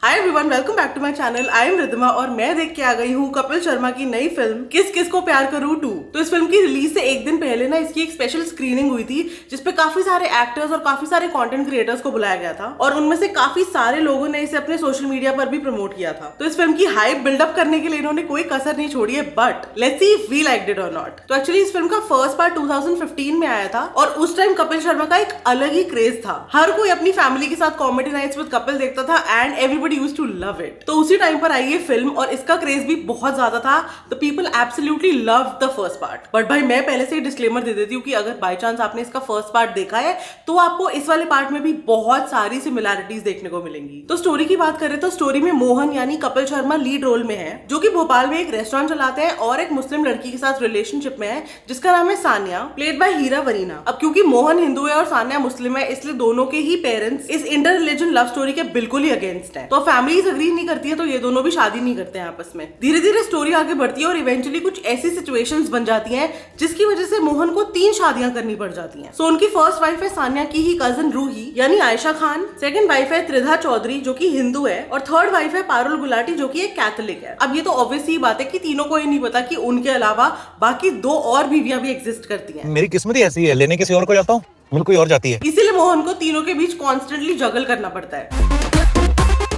Hi everyone, welcome back to my channel. I am Riddhima और मैं देख के आ गई हूँ कपिल शर्मा की नई फिल्म किस किस को प्यार करूं 2। तो इस फिल्म की रिलीज से एक दिन पहले ना इसकी एक स्पेशल स्क्रीनिंग हुई थी जिसपे काफी सारे एक्टर्स और काफी सारे कंटेंट क्रिएटर्स को बुलाया गया था और उनमें से काफी सारे लोगों ने इसे अपने सोशल मीडिया पर भी प्रमोट किया था। तो इस फिल्म की हाइप बिल्डअप करने के लिए इन्होंने कोई कसर नहीं छोड़ी है, but let's see if we liked it और नॉट। तो एक्चुअली इस फिल्म का फर्स्ट पार्ट 2015 में आया था और उस टाइम कपिल शर्मा का एक अलग ही क्रेज था। हर कोई अपनी फैमिली के साथ कॉमेडी नाइट्स विद कपिल देखता था and everybody used to love it. तो उसी टाइम पर आई ये फिल्म और इसका क्रेज भी बहुत ज्यादा था। The people absolutely love the first part. But भाई मैं पहले से ही डिस्क्लेमर दे देती हूँ कि अगर बाय चांस आपने इसका फर्स्ट पार्ट देखा है तो आपको इस वाले पार्ट में भी बहुत सारी सिमिलैरिटीज देखने को मिलेंगी। तो स्टोरी की बात करें तो स्टोरी में मोहन यानी कपिल शर्मा लीड रोल में है, जो कि भोपाल में एक रेस्टोरेंट चलाते हैं और एक मुस्लिम लड़की के साथ रिलेशनशिप में है जिसका नाम है सानिया, प्लेड बाय हीरा वरीना। अब क्योंकि मोहन हिंदू है और सानिया मुस्लिम है, इसलिए दोनों के ही पेरेंट्स इस इंटर रिलीजन लव स्टोरी के बिल्कुल ही अगेंस्ट है। तो फैमिलीज अग्री नहीं करती है तो ये दोनों भी शादी नहीं करते हैं आपस में। धीरे धीरे स्टोरी आगे बढ़ती है और इवेंचुअली कुछ ऐसी सिचुएशंस बन जाती हैं जिसकी वजह से मोहन को 3 शादियां करनी पड़ जाती हैं। सो उनकी फर्स्ट वाइफ है सानिया की ही कजन रूही यानी आयशा खान, सेकंड वाइफ है त्रिधा चौधरी जो कि हिंदू है और थर्ड वाइफ है पारुल गुलाटी जो कि एक कैथोलिक है। अब ये तो ऑब्वियस ही बात है कि तीनों को ये नहीं पता कि उनके अलावा बाकी 2 और बीवियां भी एग्जिस्ट करती हैं। मेरी किस्मत ही ऐसी है, लेने किसी और को जाता हूँ, मिल कोई और जाती है। इसीलिए मोहन को तीनों के बीच कॉन्स्टेंटली जगल करना पड़ता है।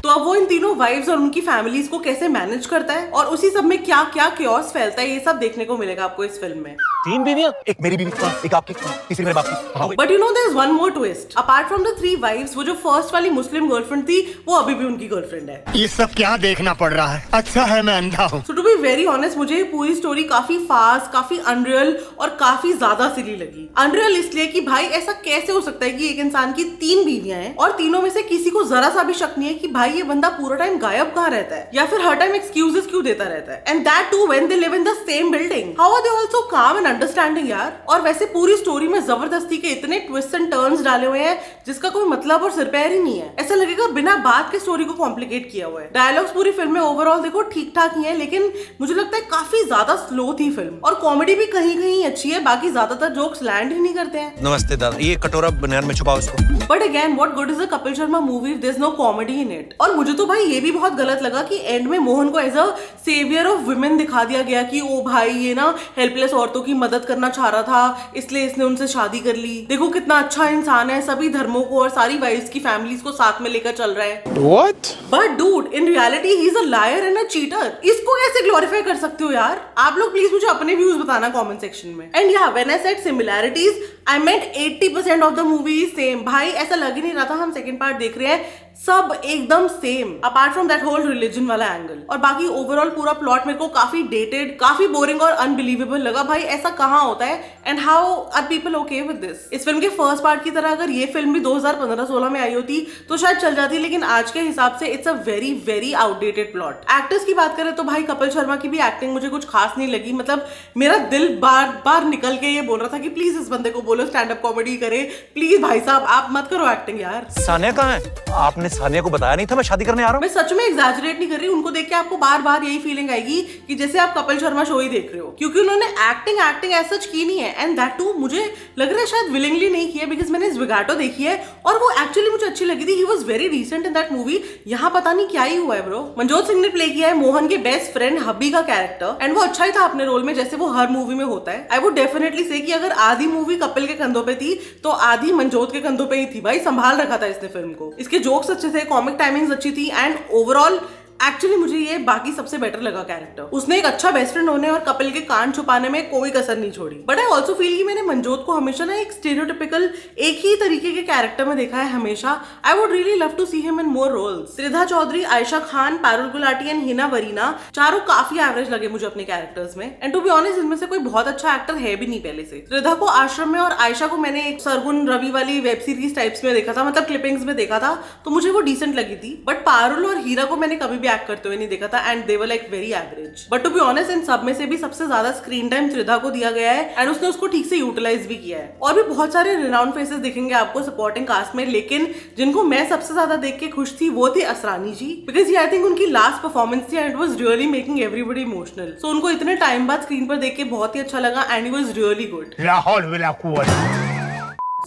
तो अब वो इन तीनों वाइफ्स और उनकी फैमिलीज को कैसे मैनेज करता है और उसी सब में क्या क्या क्योस फैलता है, ये सब देखने को मिलेगा आपको इस फिल्म में। 3 बीवियां, एक मेरी बीवी, एक आपकी, तीसरी मेरे बाप की। But you know there is one more twist. Apart from the 3 wifes, वो जो फर्स्ट वाली मुस्लिम गर्लफ्रेंड थी वो अभी भी उनकी गर्लफ्रेंड है। ये सब क्या देखना पड़ रहा है? अच्छा है मैं अंधा हूँ। सो टू बी वेरी ऑनेस्ट, मुझे ये पूरी स्टोरी काफी फास्ट, काफी अनरियल और काफी ज्यादा सिली लगी। अनरियल इसलिए कि भाई ऐसा कैसे हो सकता है कि एक इंसान की 3 बीवियां हैं और तीनों में से किसी को जरा सा भी शक नहीं है कि भाई ये बंदा पूरा टाइम गायब कहाँ रहता है या फिर हर टाइम एक्सक्यूजेस क्यों देता रहता है, and that too when they live in the same building. How are they also calm and understanding यार। और वैसे पूरी स्टोरी में जबरदस्ती के इतने ट्विस्ट एंड टर्न्स डाले हुए हैं जिसका कोई मतलब और सिरपैर ही नहीं है। ऐसा लगेगा बिना बात के स्टोरी को कॉम्प्लिकेट किया हुआ है। डायलॉग्स पूरी फिल्म में ओवरऑल देखो ठीक ठाक ही है, लेकिन मुझे लगता है काफी ज्यादा स्लो थी फिल्म। और कॉमेडी भी कहीं कहीं अच्छी है, बाकी ज्यादातर जोक्स लैंड ही नहीं करते हैं। नमस्ते दादा, ये कटोरा बनियान में छुपाओ इसको। But again what good is a Kapil Sharma movie if there is no comedy in it. और मुझे तो भाई ये भी बहुत गलत लगा कि एंड में मोहन को as a saviour of women दिखा दिया गया कि ओ भाई ये ना हेल्पलेस औरतों की मदद करना चाह रहा था इसलिए इसने उनसे शादी कर ली। देखो कितना अच्छा इंसान है, सभी धर्मों को और सारी वाइफ्स की फैमिलीज को साथ में लेकर चल रहा है। What? But dude in reality he is a liar and a cheater. इसको कैसे ग्लोरीफाई कर सकते हो यार? आप लोग प्लीज मुझे अपने व्यूज बताना कमेंट सेक्शन में। एंड या when I said similarities I meant 80% of the movie same. भाई ऐसा लग ही नहीं रहा था हम सेकंड पार्ट देख रहे हैं, सब एकदम same apart from that whole religion वाला एंगल। और बाकी ओवरऑल पूरा प्लॉट मेरे को काफी डेटेड, काफी बोरिंग और अनबिलीवेबल लगा। भाई ऐसा कहाँ होता है and how are people okay with this? इस फिल्म के फर्स्ट पार्ट की तरह अगर ये फिल्म भी 2015-16 में आई होती तो शायद चल जाती, लेकिन आज के हिसाब से it's a very very outdated plot. Actors की बात करें तो भाई कपिल शर्मा की भी एक्टिंग मुझे कुछ खास नहीं लगी। मतलब मेरा दिल बार बार निकल के ये बोल रहा था कि प्लीज इस बंदे को बोलो स्टैंड अप कॉमेडी करे, प्लीज भाई साहब आप मत करो एक्टिंग यार। सानिया कहाँ है? आपने सानिया को बताया नहीं था मैं शादी करने आ रहा हूँ? मैं सच में एग्जैजरेट नहीं कर रही, उनको देख के आपको बार बार यही फीलिंग आएगी कि जैसे आप कपिल शर्मा शो ही देख रहे हो, क्योंकि उन्होंने एक्टिंग एज सच की नहीं है। एंड दैट टू मुझे लग रहा है शायद विलिंगली नहीं किया, बिकॉज मैंने ज़्विगाटो देखी है और वो एक्चुअली मुझे अच्छी लगी थी। He was very recent in that movie. यहाँ पता नहीं क्या ही हुआ है ब्रो। मनजोत सिंह ने प्ले किया है मोहन के बेस्ट फ्रेंड हब्बी का कैरेक्टर एंड वो अच्छा ही था अपने रोल में, जैसे वो हर मूवी में होता है। आई वुड डेफिनेटली से कि अगर आधी मूवी कपिल के कंधों पे थी तो आधी मनजोत के कंधों पे ही थी। भाई संभाल रखा था इसने फिल्म को। इसके जोक्स अच्छे थे, कॉमिक टाइमिंग्स अच्छी थी एंड ओवरऑल एक्चुअली मुझे ये बाकी सबसे बेटर लगा कैरेक्टर। उसने एक अच्छा बेस्ट फ्रेंड होने और कपिल के कान छुपाने में कोई कसर नहीं छोड़ी। बट आई ऑल्सो फील कि मैंने मनजोत को हमेशा ना एक स्टीरियोटिपिकल एक ही तरीके के कैरेक्टर में देखा है हमेशा। I would really love to see him in more roles. Tridha Choudhury, Ayesha Khan, Parul Gulati and Hina Varina चारों काफी एवरेज लगे मुझे अपने कैरेक्टर्स में। एंड टू बी ऑनेस्ट इनमें से कोई बहुत अच्छा एक्टर है भी नहीं पहले से। त्रिधा को आश्रम में और आयशा को मैंने एक सरगुन रवि वाली वेब सीरीज टाइप्स में देखा था, मतलब क्लिपिंग्स में देखा था, तो मुझे वो डिसेंट लगी थी। बट पारुल और हीरा को मैंने कभी भी एक्ट करते हुए नहीं देखा था and they were like very average. But to be honest इन सब में से भी सबसे ज्यादा स्क्रीन टाइम त्रिधा को दिया गया है एंड उसने उसको ठीक से यूटिलाइज भी किया है। और भी बहुत सारे रिनाउंड फेसेस दिखेंगे आपको सपोर्टिंग कास्ट में, लेकिन जिनको मैं सबसे ज्यादा देख के खुश थी वो थी Asrani ji, because I think उनकी लास्ट परफॉर्मेंस थी and it was really making everybody emotional. So उनको इतने टाइम बाद स्क्रीन पर देख के बहुत ही अच्छा लगा and it was really good. लाहौल विला कुव्वत।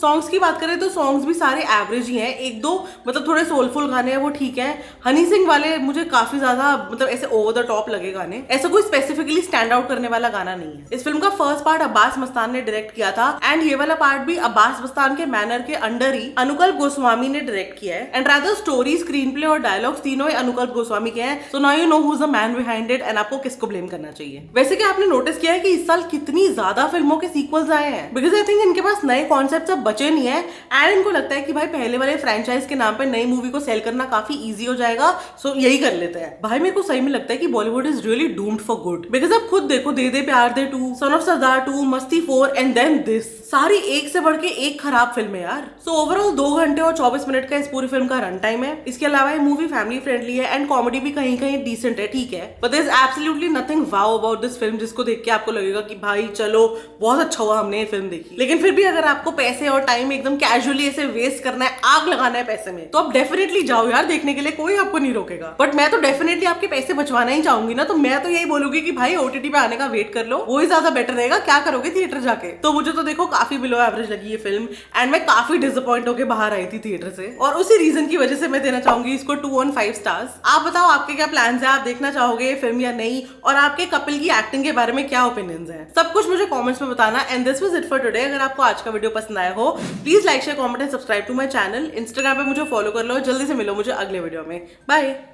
सॉन्ग्स की बात करें तो सॉन्ग्स भी सारे एवरेज ही हैं, एक दो मतलब थोड़े सोलफुल गाने हैं वो ठीक है। हनी सिंह वाले मुझे काफी ज्यादा मतलब ऐसे ओवर द टॉप लगे गाने, ऐसा कोई स्पेसिफिकली स्टैंड आउट करने वाला गाना नहीं है। इस फिल्म का फर्स्ट पार्ट अब्बास मस्तान ने डायरेक्ट किया था एंड ये वाला पार्ट भी अब्बास मस्तान के मैनर के अंडर ही अनुकल्प गोस्वामी ने डायरेक्ट किया है। And rather story, screen play और डायलॉग्स तीनों ही अनुकल्प गोस्वामी के हैं। So now you know who is the man behind it and आपको किसको ब्लेम करना चाहिए। वैसे कि आपने नोटिस किया है कि इस साल कितनी ज्यादा फिल्मों के सीक्वल्स आए हैं, बिकॉज आई थिंक इनके पास नए कॉन्सेप्ट अब बचे नहीं है एंड इनको लगता है कि भाई पहले वाले फ्रेंचाइज के नाम पे नई मूवी को सेल करना काफी इजी हो जाएगा, सो यही कर लेते हैं। भाई मेरे को सही में लगता है कि Bollywood is really doomed for good, because आप खुद देखो दे दे प्यार दे 2, सन ऑफ सरदार 2, मस्ती 4 एंड देन दिस, सारी एक से बढ़ के एक खराब फिल्म है यार। सो ओवरऑल 2 घंटे और 24 मिनट का इस पूरी फिल्म का रन टाइम है। इसके अलावा ये मूवी फैमिली फ्रेंडली है एंड कॉमेडी भी कहीं कहीं डिसेंट है, ठीक है, but there is absolutely nothing wow about this film जिसको देख के आपको लगेगा कि भाई चलो बहुत अच्छा हुआ हमने ये फिल्म देखी। लेकिन फिर भी अगर आपको पैसे और टाइम एकदम कैजुअली ऐसे वेस्ट करना है, आग लगाना है पैसे में, तो आप डेफिनेटली जाओ यार देखने के लिए, कोई आपको नहीं रोकेगा। बट मैं तो डेफिनेटली आपके पैसे बचवाना ही चाहूंगी ना, तो मैं तो यही बोलूंगी कि भाई ओटीटी पे आने का वेट कर लो, वो ही ज्यादा बेटर रहेगा। क्या करोगे थिएटर जाके? तो मुझे तो देखो काफी बिलो एवरेज लगी ये फिल्म एंड मैं काफी डिसअपॉइंट होकर बाहर आई थी थिएटर से, और उसी रीजन की वजह से मैं देना चाहूंगी इसको 2 on 5 स्टार्स। आप बताओ आपके क्या प्लान है, आप देखना चाहोगे ये फिल्म या नहीं, और आपके कपिल की एक्टिंग के बारे में क्या ओपिनियंस हैं, सब कुछ मुझे कमेंट्स में बताना। And this was it for today. अगर आपको आज का वीडियो पसंद आया हो please like share comment and subscribe to my channel. Instagram पे मुझे फॉलो कर लो। जल्दी से मिलो मुझे अगले वीडियो में। बाय।